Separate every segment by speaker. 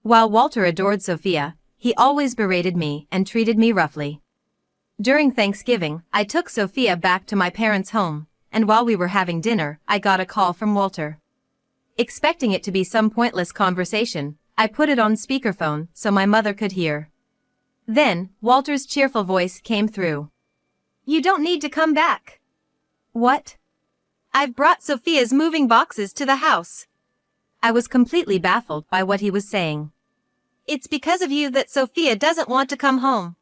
Speaker 1: While Walter adored Sophia, he always berated me and treated me roughly. During Thanksgiving, I took Sophia back to my parents' home, and while we were having dinner, I got a call from Walter. Expecting it to be some pointless conversation, I put it on speakerphone so my mother could hear. Then, Walter's cheerful voice came through. "You don't need to come back." "What?" "I've brought Sophia's moving boxes to the house." I was completely baffled by what he was saying. "It's because of you that Sophia doesn't want to come home.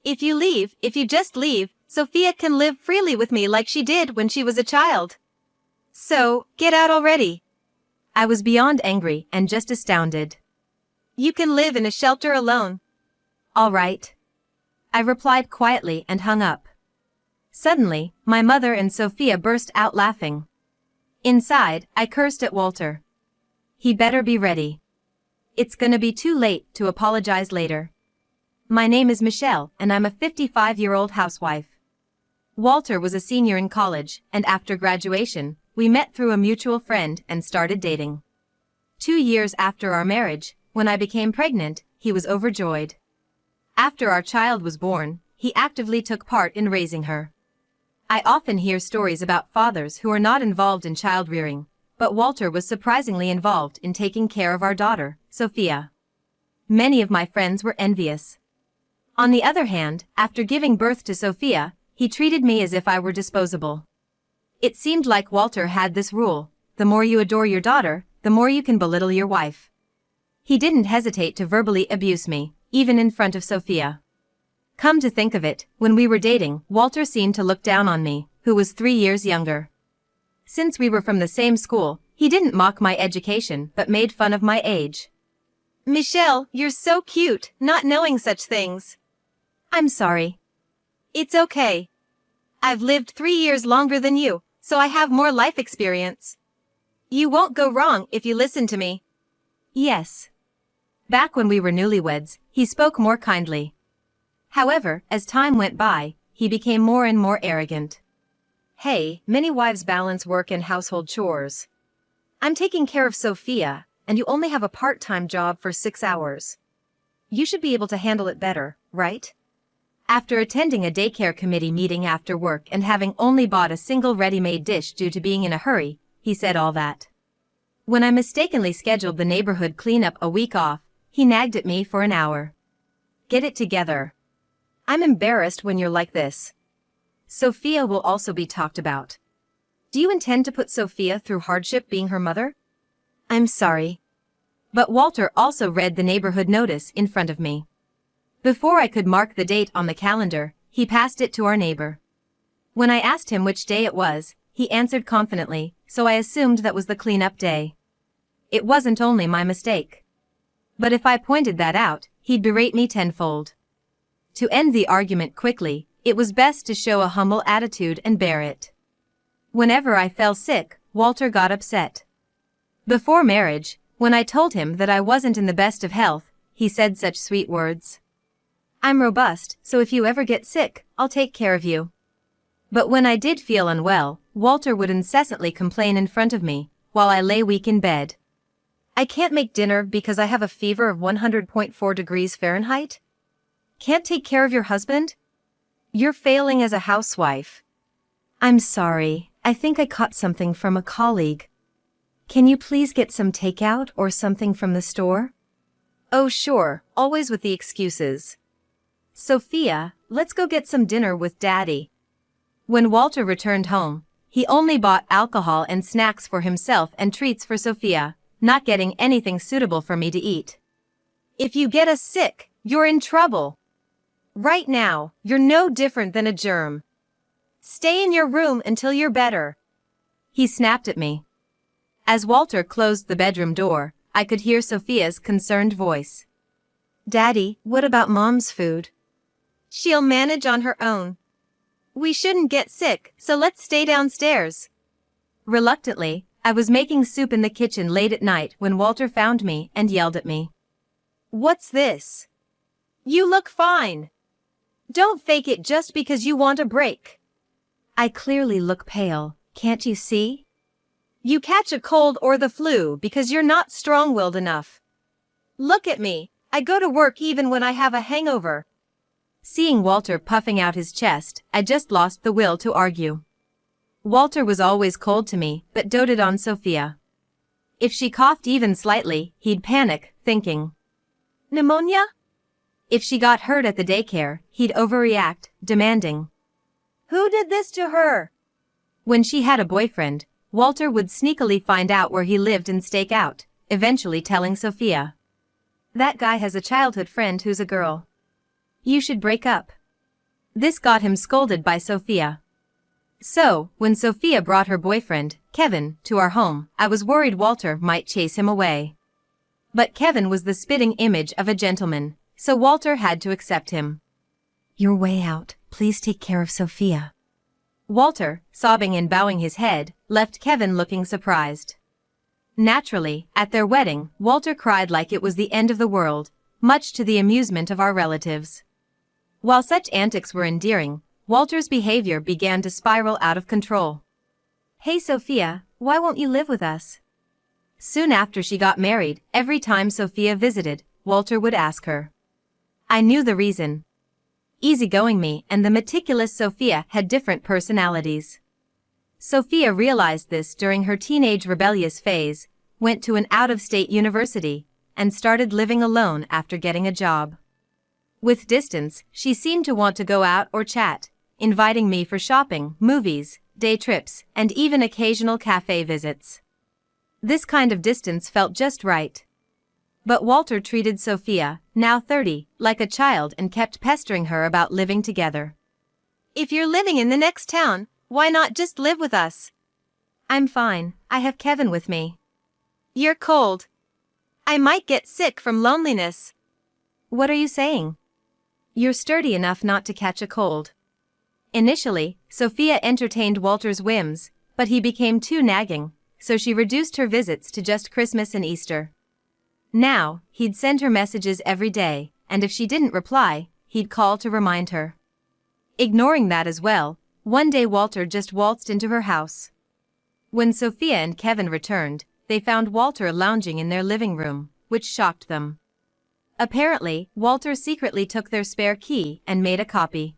Speaker 1: If you just leave, Sophia can live freely with me like she did when she was a child. So, get out already." I was beyond angry and just astounded. "You can live in a shelter alone." "All right," I replied quietly and hung up. Suddenly, my mother and Sophia burst out laughing. Inside, I cursed at Walter. He better be ready. It's gonna be too late to apologize later. My name is Michelle, and I'm a 55-year-old housewife. Walter was a senior in college, and after graduation, we met through a mutual friend and started dating. 2 years after our marriage, when I became pregnant, he was overjoyed. After our child was born, he actively took part in raising her. I often hear stories about fathers who are not involved in child rearing, but Walter was surprisingly involved in taking care of our daughter, Sophia. Many of my friends were envious. On the other hand, after giving birth to Sophia, he treated me as if I were disposable. It seemed like Walter had this rule: the more you adore your daughter, the more you can belittle your wife. He didn't hesitate to verbally abuse me, even in front of Sophia. Come to think of it, when we were dating, Walter seemed to look down on me, who was 3 years younger. Since we were from the same school, he didn't mock my education but made fun of my age. "Michelle, you're so cute, not knowing such things." "I'm sorry." "It's okay. I've lived 3 years longer than you, so I have more life experience. You won't go wrong if you listen to me." "Yes." Back when we were newlyweds, he spoke more kindly. However, as time went by, he became more and more arrogant. "Hey, many wives balance work and household chores. I'm taking care of Sophia, and you only have a part-time job for 6 hours. You should be able to handle it better, right?" After attending a daycare committee meeting after work and having only bought a single ready-made dish due to being in a hurry, he said all that. When I mistakenly scheduled the neighborhood cleanup a week off, he nagged at me for an hour. "Get it together. I'm embarrassed when you're like this. Sophia will also be talked about. Do you intend to put Sophia through hardship being her mother?" "I'm sorry." But Walter also read the neighborhood notice in front of me. Before I could mark the date on the calendar, he passed it to our neighbor. When I asked him which day it was, he answered confidently, so I assumed that was the cleanup day. It wasn't only my mistake. But if I pointed that out, he'd berate me tenfold. To end the argument quickly, it was best to show a humble attitude and bear it. Whenever I fell sick, Walter got upset. Before marriage, when I told him that I wasn't in the best of health, he said such sweet words. "I'm robust, so if you ever get sick, I'll take care of you." But when I did feel unwell, Walter would incessantly complain in front of me, while I lay weak in bed. "I can't make dinner because I have a fever of 100.4 degrees Fahrenheit? Can't take care of your husband? You're failing as a housewife." "I'm sorry, I think I caught something from a colleague. Can you please get some takeout or something from the store?" "Oh sure, always with the excuses. Sophia, let's go get some dinner with Daddy." When Walter returned home, he only bought alcohol and snacks for himself and treats for Sophia, not getting anything suitable for me to eat. "If you get us sick, you're in trouble. Right now, you're no different than a germ. Stay in your room until you're better," he snapped at me. As Walter closed the bedroom door, I could hear Sophia's concerned voice. "Daddy, what about Mom's food?" "She'll manage on her own. We shouldn't get sick, so let's stay downstairs." Reluctantly, I was making soup in the kitchen late at night when Walter found me and yelled at me. "What's this? You look fine. Don't fake it just because you want a break." "I clearly look pale, can't you see?" "You catch a cold or the flu because you're not strong-willed enough. Look at me, I go to work even when I have a hangover. Seeing Walter puffing out his chest, I just lost the will to argue. Walter was always cold to me, but doted on Sophia. If she coughed even slightly, he'd panic, thinking, pneumonia? If she got hurt at the daycare, he'd overreact, demanding, who did this to her? When she had a boyfriend, Walter would sneakily find out where he lived and stake out, eventually telling Sophia, that guy has a childhood friend who's a girl. You should break up. This got him scolded by Sophia. So, when Sophia brought her boyfriend, Kevin, to our home, I was worried Walter might chase him away. But Kevin was the spitting image of a gentleman, so Walter had to accept him. You're way out, please take care of Sophia. Walter, sobbing and bowing his head, left Kevin looking surprised. Naturally, at their wedding, Walter cried like it was the end of the world, much to the amusement of our relatives. While such antics were endearing, Walter's behavior began to spiral out of control. Hey Sophia, why won't you live with us? Soon after she got married, every time Sophia visited, Walter would ask her. I knew the reason. Easygoing me and the meticulous Sophia had different personalities. Sophia realized this during her teenage rebellious phase, went to an out-of-state university, and started living alone after getting a job. With distance, she seemed to want to go out or chat, inviting me for shopping, movies, day trips, and even occasional cafe visits. This kind of distance felt just right. But Walter treated Sophia, now 30, like a child and kept pestering her about living together. If you're living in the next town, why not just live with us? I'm fine, I have Kevin with me. You're cold. I might get sick from loneliness. What are you saying? You're sturdy enough not to catch a cold. Initially, Sophia entertained Walter's whims, but he became too nagging, so she reduced her visits to just Christmas and Easter. Now, he'd send her messages every day, and if she didn't reply, he'd call to remind her. Ignoring that as well, one day Walter just waltzed into her house. When Sophia and Kevin returned, they found Walter lounging in their living room, which shocked them. Apparently, Walter secretly took their spare key and made a copy.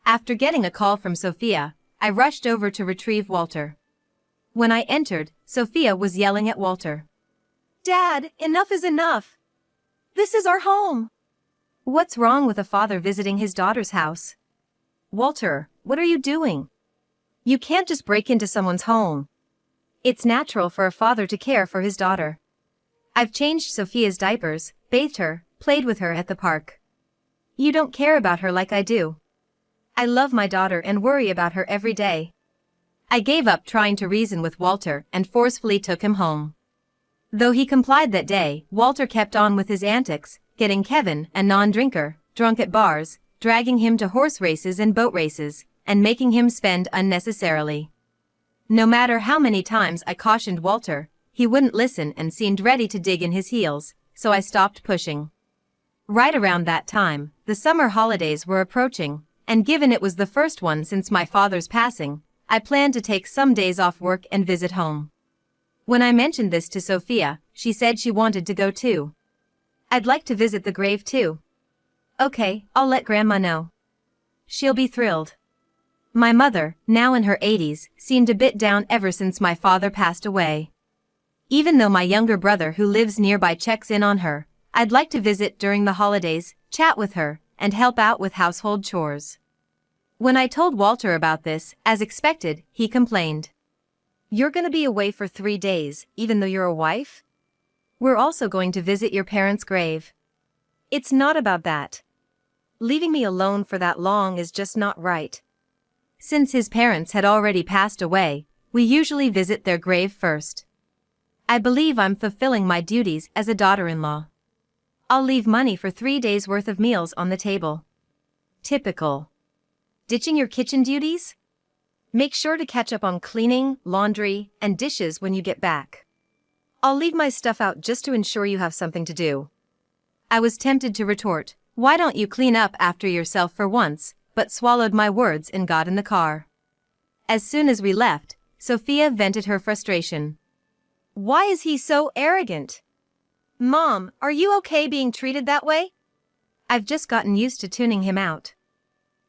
Speaker 1: After getting a call from Sophia, I rushed over to retrieve Walter. When I entered, Sophia was yelling at Walter. Dad, enough is enough. This is our home. What's wrong with a father visiting his daughter's house? Walter, what are you doing? You can't just break into someone's home. It's natural for a father to care for his daughter. I've changed Sophia's diapers, bathed her, played with her at the park. You don't care about her like I do. I love my daughter and worry about her every day. I gave up trying to reason with Walter and forcefully took him home. Though he complied that day, Walter kept on with his antics, getting Kevin, a non-drinker, drunk at bars, dragging him to horse races and boat races, and making him spend unnecessarily. No matter how many times I cautioned Walter, he wouldn't listen and seemed ready to dig in his heels, so I stopped pushing. Right around that time, the summer holidays were approaching, and given it was the first one since my father's passing, I planned to take some days off work and visit home. When I mentioned this to Sophia, she said she wanted to go too. I'd like to visit the grave too. Okay, I'll let Grandma know. She'll be thrilled. My mother, now in her 80s, seemed a bit down ever since my father passed away. Even though my younger brother who lives nearby checks in on her, I'd like to visit during the holidays, chat with her, and help out with household chores. When I told Walter about this, as expected, he complained. You're gonna be away for 3 days, even though you're a wife? We're also going to visit your parents' grave. It's not about that. Leaving me alone for that long is just not right. Since his parents had already passed away, we usually visit their grave first. I believe I'm fulfilling my duties as a daughter-in-law. I'll leave money for 3 days' worth of meals on the table. Typical. Ditching your kitchen duties? Make sure to catch up on cleaning, laundry, and dishes when you get back. I'll leave my stuff out just to ensure you have something to do. I was tempted to retort, why don't you clean up after yourself for once, but swallowed my words and got in the car. As soon as we left, Sophia vented her frustration. Why is he so arrogant? Mom, are you okay being treated that way? I've just gotten used to tuning him out.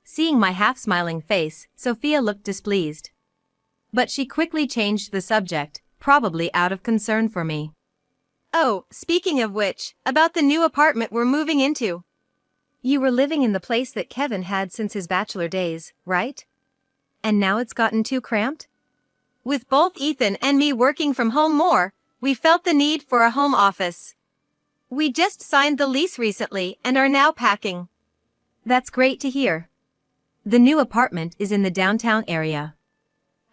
Speaker 1: Seeing my half-smiling face, Sophia looked displeased. But she quickly changed the subject, probably out of concern for me. Oh, speaking of which, about the new apartment we're moving into. You were living in the place that Kevin had since his bachelor days, right? And now it's gotten too cramped? With both Ethan and me working from home more, we felt the need for a home office. We just signed the lease recently and are now packing. That's great to hear. The new apartment is in the downtown area.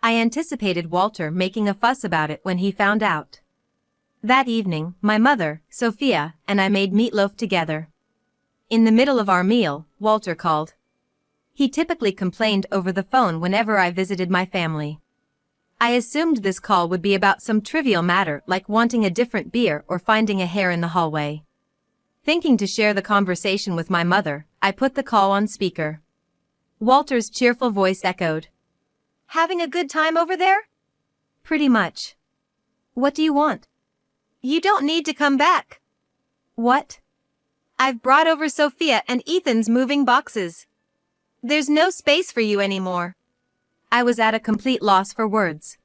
Speaker 1: I anticipated Walter making a fuss about it when he found out. That evening, my mother, Sophia, and I made meatloaf together. In the middle of our meal, Walter called. He typically complained over the phone whenever I visited my family. I assumed this call would be about some trivial matter like wanting a different beer or finding a hair in the hallway. Thinking to share the conversation with my mother, I put the call on speaker. Walter's cheerful voice echoed. Having a good time over there? Pretty much. What do you want? You don't need to come back. What? I've brought over Sophia and Ethan's moving boxes. There's no space for you anymore. I was at a complete loss for words.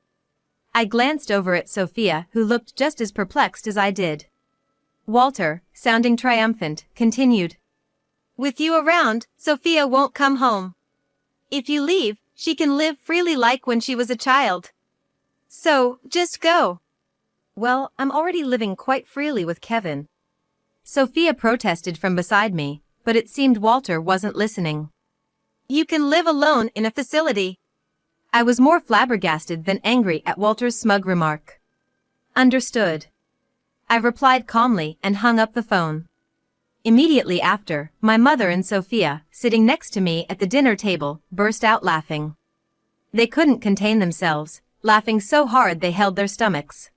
Speaker 1: I glanced over at Sophia, who looked just as perplexed as I did. Walter, sounding triumphant, continued. With you around, Sophia won't come home. If you leave, she can live freely like when she was a child. So, just go. Well, I'm already living quite freely with Kevin. Sophia protested from beside me, but it seemed Walter wasn't listening. You can live alone in a facility. I was more flabbergasted than angry at Walter's smug remark. Understood. I replied calmly and hung up the phone. Immediately after, my mother and Sophia, sitting next to me at the dinner table, burst out laughing. They couldn't contain themselves, laughing so hard they held their stomachs.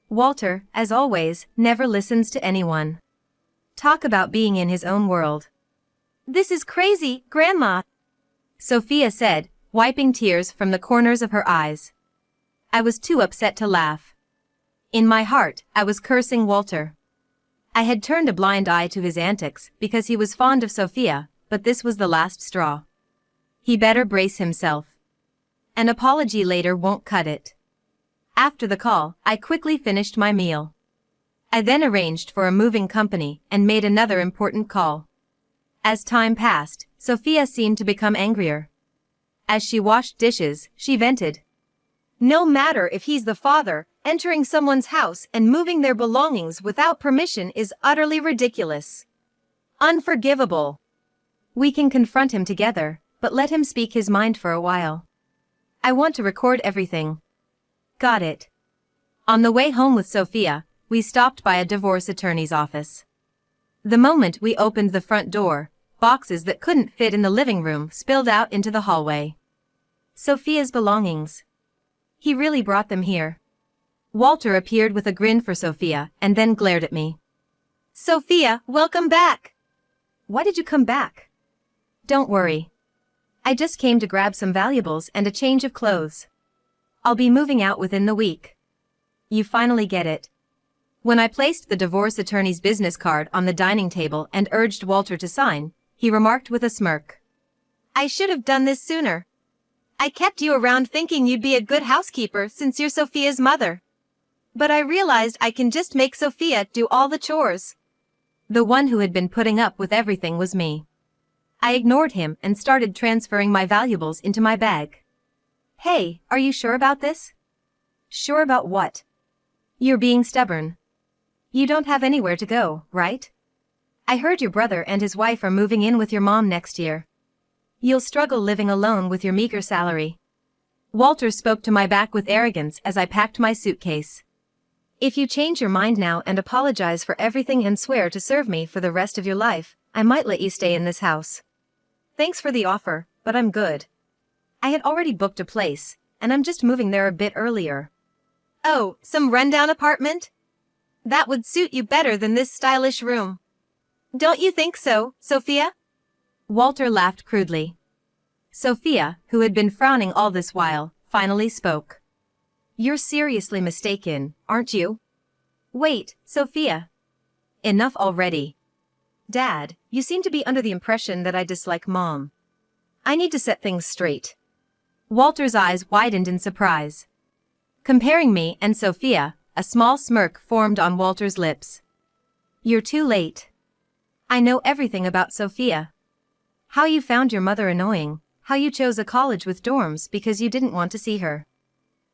Speaker 1: Walter, as always, never listens to anyone. Talk about being in his own world. This is crazy, Grandma, Sophia said, wiping tears from the corners of her eyes. I was too upset to laugh. In my heart, I was cursing Walter. I had turned a blind eye to his antics because he was fond of Sophia, but this was the last straw. He better brace himself. An apology later won't cut it. After the call, I quickly finished my meal. I then arranged for a moving company and made another important call. As time passed, Sophia seemed to become angrier. As she washed dishes, she vented. No matter if he's the father, entering someone's house and moving their belongings without permission is utterly ridiculous. Unforgivable. We can confront him together, but let him speak his mind for a while. I want to record everything. Got it. On the way home with Sophia, we stopped by a divorce attorney's office. The moment we opened the front door, boxes that couldn't fit in the living room spilled out into the hallway. Sophia's belongings. He really brought them here. Walter appeared with a grin for Sophia and then glared at me. Sophia, welcome back. Why did you come back? Don't worry. I just came to grab some valuables and a change of clothes. I'll be moving out within the week. You finally get it. When I placed the divorce attorney's business card on the dining table and urged Walter to sign, he remarked with a smirk. I should have done this sooner. I kept you around thinking you'd be a good housekeeper since you're Sophia's mother. But I realized I can just make Sophia do all the chores. The one who had been putting up with everything was me. I ignored him and started transferring my valuables into my bag. Hey, are you sure about this? Sure about what? You're being stubborn. You don't have anywhere to go, right? I heard your brother and his wife are moving in with your mom next year. You'll struggle living alone with your meager salary. Walter spoke to my back with arrogance as I packed my suitcase. If you change your mind now and apologize for everything and swear to serve me for the rest of your life, I might let you stay in this house. Thanks for the offer, but I'm good. I had already booked a place, and I'm just moving there a bit earlier. Oh, some rundown apartment? That would suit you better than this stylish room. Don't you think so, Sophia? Walter laughed crudely. Sophia, who had been frowning all this while, finally spoke. You're seriously mistaken, aren't you? Wait, Sophia. Enough already. Dad, you seem to be under the impression that I dislike Mom. I need to set things straight. Walter's eyes widened in surprise. Comparing me and Sophia, a small smirk formed on Walter's lips. You're too late. I know everything about Sophia. How you found your mother annoying, how you chose a college with dorms because you didn't want to see her.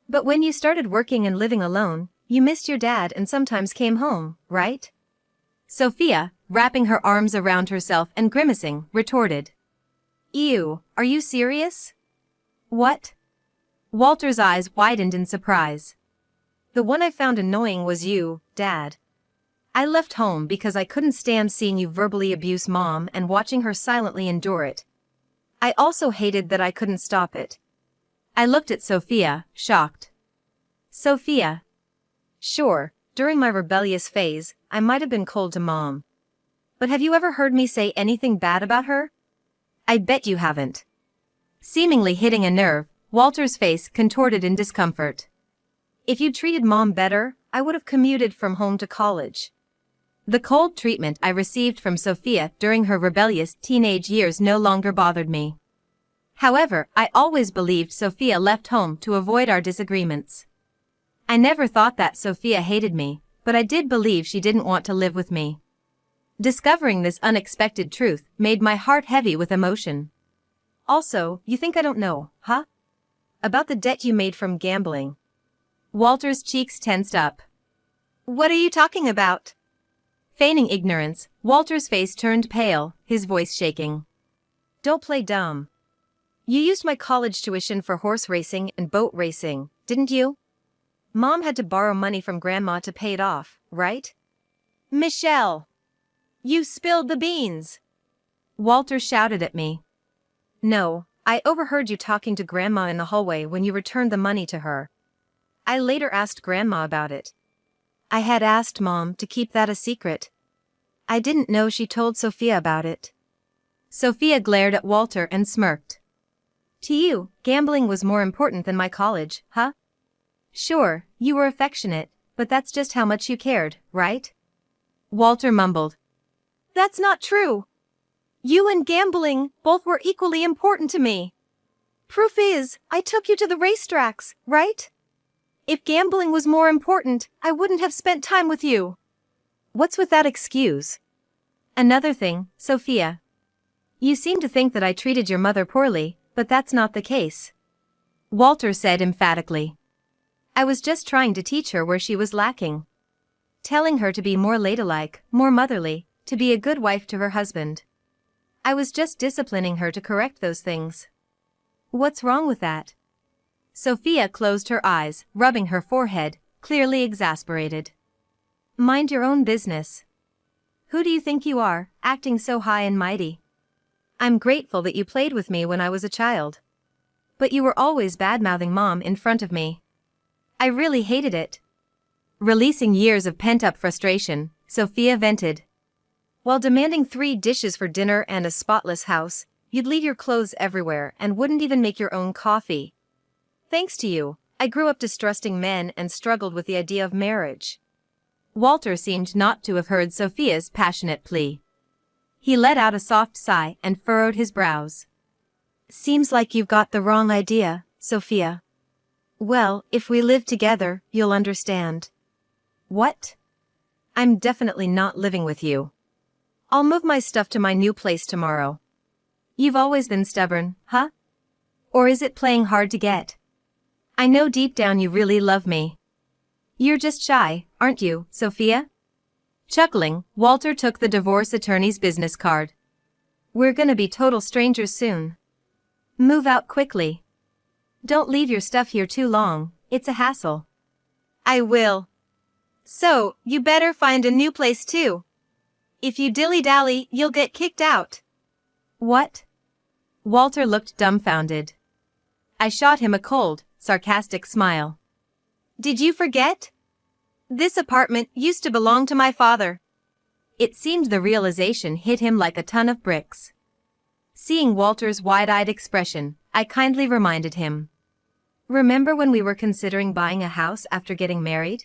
Speaker 1: But when you started working and living alone, you missed your dad and sometimes came home, right? Sophia, wrapping her arms around herself and grimacing, retorted. Ew, are you serious? What? Walter's eyes widened in surprise. The one I found annoying was you, Dad. I left home because I couldn't stand seeing you verbally abuse Mom and watching her silently endure it. I also hated that I couldn't stop it. I looked at Sophia, shocked. Sophia. Sure, during my rebellious phase, I might have been cold to Mom. But have you ever heard me say anything bad about her? I bet you haven't. Seemingly hitting a nerve, Walter's face contorted in discomfort. If you'd treated Mom better, I would have commuted from home to college. The cold treatment I received from Sophia during her rebellious teenage years no longer bothered me. However, I always believed Sophia left home to avoid our disagreements. I never thought that Sophia hated me, but I did believe she didn't want to live with me. Discovering this unexpected truth made my heart heavy with emotion. Also, you think I don't know, huh? About the debt you made from gambling. Walter's cheeks tensed up. What are you talking about? Feigning ignorance, Walter's face turned pale, his voice shaking. Don't play dumb. You used my college tuition for horse racing and boat racing, didn't you? Mom had to borrow money from Grandma to pay it off, right? Michelle! You spilled the beans! Walter shouted at me. No, I overheard you talking to Grandma in the hallway when you returned the money to her. I later asked Grandma about it. I had asked Mom to keep that a secret. I didn't know she told Sophia about it. Sophia glared at Walter and smirked. To you, gambling was more important than my college, huh? Sure, you were affectionate, but that's just how much you cared, right? Walter mumbled. That's not true. You and gambling both were equally important to me. Proof is, I took you to the racetracks, right? If gambling was more important, I wouldn't have spent time with you. What's with that excuse? Another thing, Sophia. You seem to think that I treated your mother poorly, but that's not the case. Walter said emphatically. I was just trying to teach her where she was lacking. Telling her to be more ladylike, more motherly, to be a good wife to her husband. I was just disciplining her to correct those things. What's wrong with that? Sophia closed her eyes, rubbing her forehead, clearly exasperated. Mind your own business. Who do you think you are, acting so high and mighty? I'm grateful that you played with me when I was a child. But you were always bad-mouthing Mom in front of me. I really hated it. Releasing years of pent-up frustration, Sophia vented. While demanding 3 dishes for dinner and a spotless house, you'd leave your clothes everywhere and wouldn't even make your own coffee. Thanks to you, I grew up distrusting men and struggled with the idea of marriage. Walter seemed not to have heard Sophia's passionate plea. He let out a soft sigh and furrowed his brows. Seems like you've got the wrong idea, Sophia. Well, if we live together, you'll understand. What? I'm definitely not living with you. I'll move my stuff to my new place tomorrow. You've always been stubborn, huh? Or is it playing hard to get? I know deep down you really love me. You're just shy, aren't you, Sophia? Chuckling, Walter took the divorce attorney's business card. We're gonna be total strangers soon. Move out quickly. Don't leave your stuff here too long, it's a hassle. I will. So, you better find a new place too. If you dilly-dally, you'll get kicked out. What? Walter looked dumbfounded. I shot him a cold, sarcastic smile. Did you forget? This apartment used to belong to my father. It seemed the realization hit him like a ton of bricks. Seeing Walter's wide-eyed expression, I kindly reminded him. Remember when we were considering buying a house after getting married?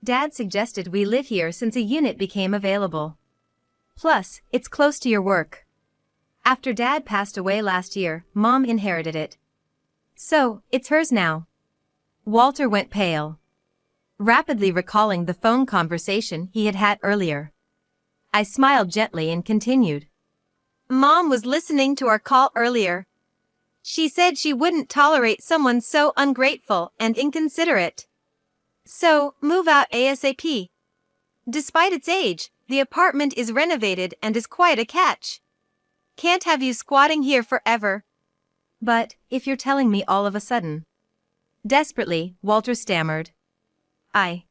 Speaker 1: Dad suggested we live here since a unit became available. Plus, it's close to your work. After Dad passed away last year, Mom inherited it. So, it's hers now. Walter went pale, rapidly recalling the phone conversation he had had earlier. I smiled gently and continued. Mom was listening to our call earlier. She said she wouldn't tolerate someone so ungrateful and inconsiderate. So, move out ASAP. Despite its age, the apartment is renovated and is quite a catch. Can't have you squatting here forever. But, if you're telling me all of a sudden. Desperately, Walter stammered. I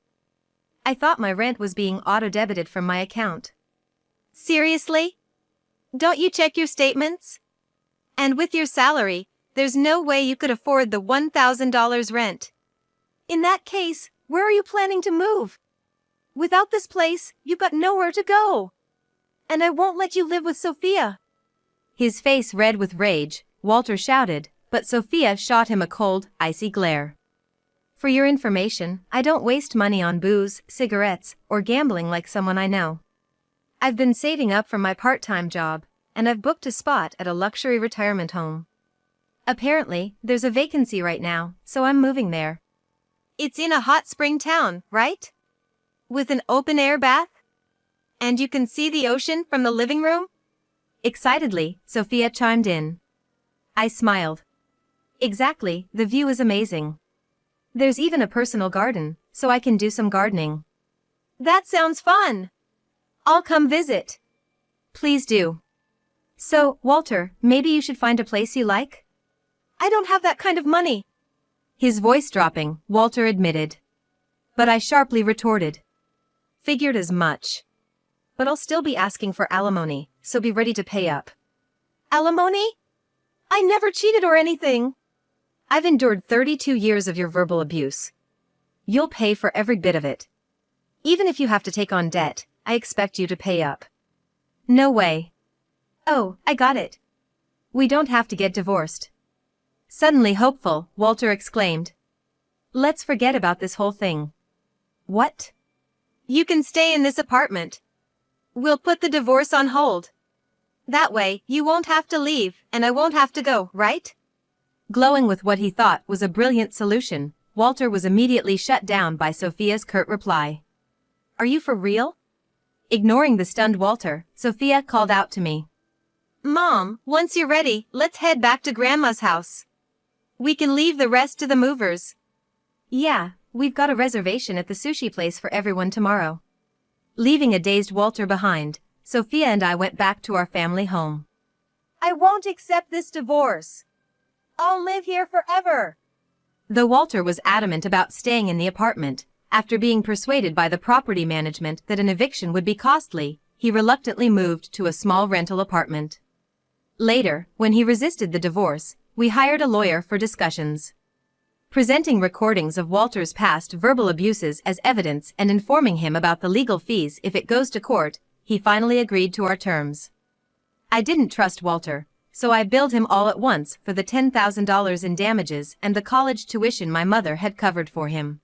Speaker 1: thought my rent was being auto-debited from my account. Seriously? Don't you check your statements? And with your salary, there's no way you could afford the $1,000 rent. In that case, where are you planning to move? Without this place, you've got nowhere to go. And I won't let you live with Sophia. His face red with rage, Walter shouted, but Sophia shot him a cold, icy glare. For your information, I don't waste money on booze, cigarettes, or gambling like someone I know. I've been saving up for my part-time job, and I've booked a spot at a luxury retirement home. Apparently, there's a vacancy right now, so I'm moving there. It's in a hot spring town, right? With an open-air bath? And you can see the ocean from the living room? Excitedly, Sophia chimed in. I smiled. Exactly, the view is amazing. There's even a personal garden, so I can do some gardening. That sounds fun. I'll come visit. Please do. So, Walter, maybe you should find a place you like? I don't have that kind of money. His voice dropping, Walter admitted. But I sharply retorted. Figured as much. But I'll still be asking for alimony, so be ready to pay up. Alimony? I never cheated or anything. I've endured 32 years of your verbal abuse. You'll pay for every bit of it. Even if you have to take on debt, I expect you to pay up. No way. Oh, I got it. We don't have to get divorced. Suddenly hopeful, Walter exclaimed. Let's forget about this whole thing. What? You can stay in this apartment. We'll put the divorce on hold. That way, you won't have to leave, and I won't have to go, right? Glowing with what he thought was a brilliant solution, Walter was immediately shut down by Sophia's curt reply. Are you for real? Ignoring the stunned Walter, Sophia called out to me. Mom, once you're ready, let's head back to Grandma's house. We can leave the rest to the movers. Yeah, we've got a reservation at the sushi place for everyone tomorrow. Leaving a dazed Walter behind, Sophia and I went back to our family home. I won't accept this divorce. I'll live here forever. Though Walter was adamant about staying in the apartment, after being persuaded by the property management that an eviction would be costly, he reluctantly moved to a small rental apartment. Later, when he resisted the divorce, we hired a lawyer for discussions. Presenting recordings of Walter's past verbal abuses as evidence and informing him about the legal fees if it goes to court, he finally agreed to our terms. I didn't trust Walter, so I billed him all at once for the $10,000 in damages and the college tuition my mother had covered for him.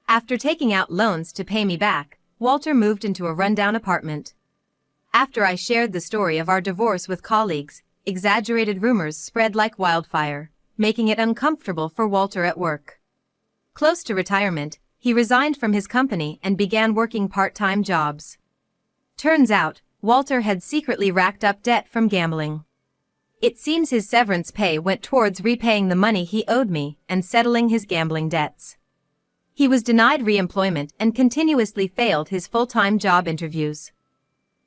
Speaker 1: After taking out loans to pay me back, Walter moved into a rundown apartment. After I shared the story of our divorce with colleagues, exaggerated rumors spread like wildfire, making it uncomfortable for Walter at work. Close to retirement, he resigned from his company and began working part-time jobs. Turns out, Walter had secretly racked up debt from gambling. It seems his severance pay went towards repaying the money he owed me and settling his gambling debts. He was denied re-employment and continuously failed his full-time job interviews.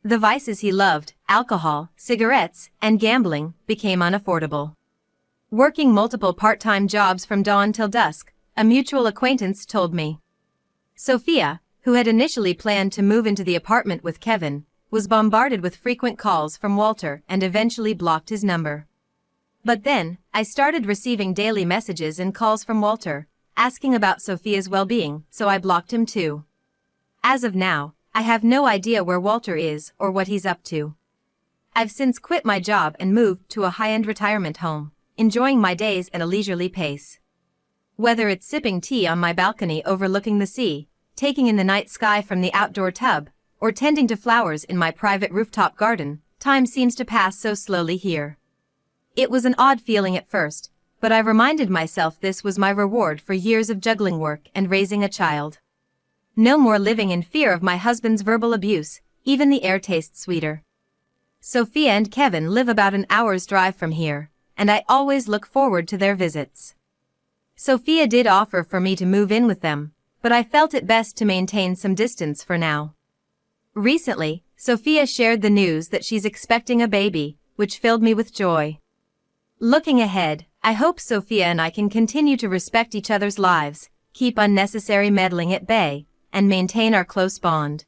Speaker 1: The vices he loved, alcohol, cigarettes, and gambling, became unaffordable. Working multiple part-time jobs from dawn till dusk, a mutual acquaintance told me. Sophia, who had initially planned to move into the apartment with Kevin, was bombarded with frequent calls from Walter and eventually blocked his number. But then, I started receiving daily messages and calls from Walter, asking about Sophia's well-being, so I blocked him too. As of now, I have no idea where Walter is or what he's up to. I've since quit my job and moved to a high-end retirement home, enjoying my days at a leisurely pace. Whether it's sipping tea on my balcony overlooking the sea, taking in the night sky from the outdoor tub, or tending to flowers in my private rooftop garden, time seems to pass so slowly here. It was an odd feeling at first, but I reminded myself this was my reward for years of juggling work and raising a child. No more living in fear of my husband's verbal abuse, even the air tastes sweeter. Sophia and Kevin live about an hour's drive from here, and I always look forward to their visits. Sophia did offer for me to move in with them, but I felt it best to maintain some distance for now. Recently, Sophia shared the news that she's expecting a baby, which filled me with joy. Looking ahead, I hope Sophia and I can continue to respect each other's lives, keep unnecessary meddling at bay, and maintain our close bond.